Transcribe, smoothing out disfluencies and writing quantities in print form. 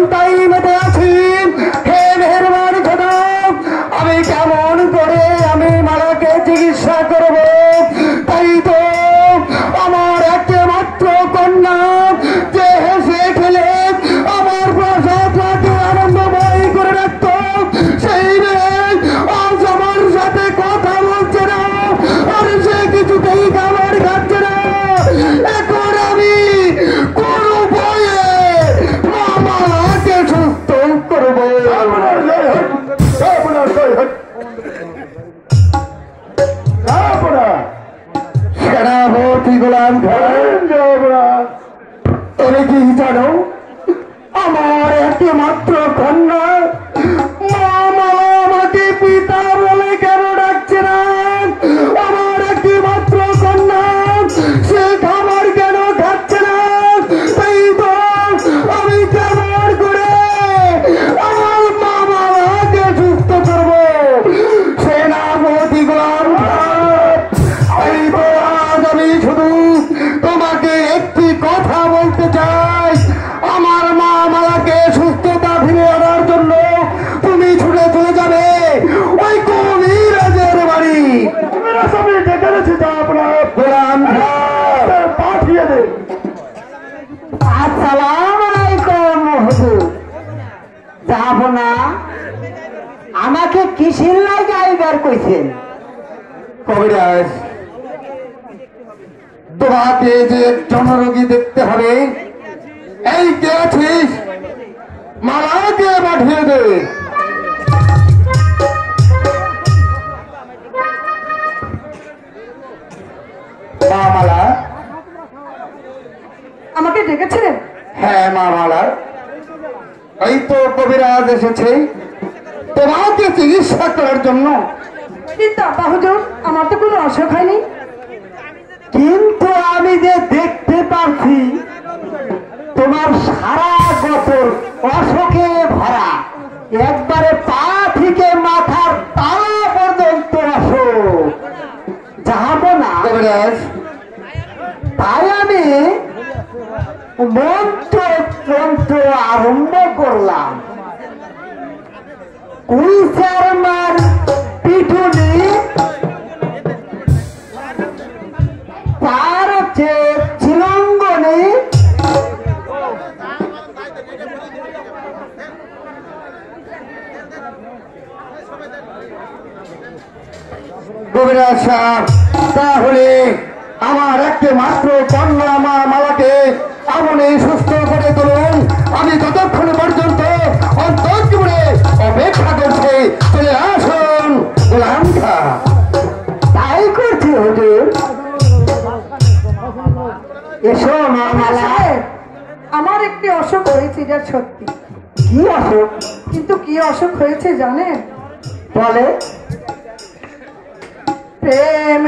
চিন্তায় মেতে আছি। হে মেহেরবান খোদা, আমি কেমন করে আমি মালাকে চিকিৎসা করব? তাই তো আমার একমাত্র কন্যা যে হেসে খেলে আমার প্রসাদটাকে আনন্দময় করে রাখত, সেই মেয়ে আজ আমার সাথে কথা বলছে না, আর সে কিছুতেই খাবার খাচ্ছে না। এখন আমি কোন উপায়ে মামাকে সুস্থ করবো? সেনাপতি গোলাম খান, তুমি কি জানো আমার একমাত্র কন্যা মামা আমাকে পিতা বলে কেন ডাকছে না? আমার একমাত্র কন্যা সে খাবার কেন খাচ্ছে না? তাই তো আমি কেমন করে আমার মামাকে সুস্থ করবো? সেনাপতি গোলাম খান, এই তো আজ আমি শুধু তোমাকে একটি কথা বলতে চাই। আমার মা মালাকে সুস্থতা ফিরে আনার জন্য তুমি ছুটে চলে যাবে ওই কবিরাজের বাড়ি। আমি ডেকে রেখেছি, আপনার গোলাম পাঠিয়ে দে। আসসালামু আলাইকুম হুজুর। যাব না? আমাকে কিসের লাগে আইবার কইছেন? কবিরাজ, তোমাকে যে জনরোগী দেখতে হবে, এই কে আছিস? মালাকে পাঠিয়ে দে। মা মালা, আমাকে ডেকেছিলেন? হ্যাঁ মা মালা, এই তো কবিরাজ এসেছে তোমাকে চিকিৎসা করার জন্য। কিন্তু আপা হুজুর, আমার তো কোনো অসুখ হয়নি। কিন্তু আমি যে দেখতে পাচ্ছি তোমার সারা বছর অসুখে ভরা, একবারে পা থেকে মাথার তালা পর্যন্ত অসুখ। যাব না কবিরাজ, তাই আমি মন্ত্র তন্ত্র আরম্ভ করলাম। কুইচারমার পিঠুনি, তার হচ্ছে চিলঙ্গনি, কবিরাজ সাহেব, তাহলে আমার একমাত্র কন্যা মা মালাকে আপনি সুস্থ করে তুলুন। আমি যতক্ষণ পর্যন্ত অন্তর্জীবনে অপেক্ষা করছি, চলে আসুন গোলাম খান। তাই করছি হুজুর। এসো মা মালা। আমার একটি অসুখ হয়েছে, এটা সত্যি। কি অসুখ? কিন্তু কি অসুখ হয়েছে জানেন? বলে। প্রেম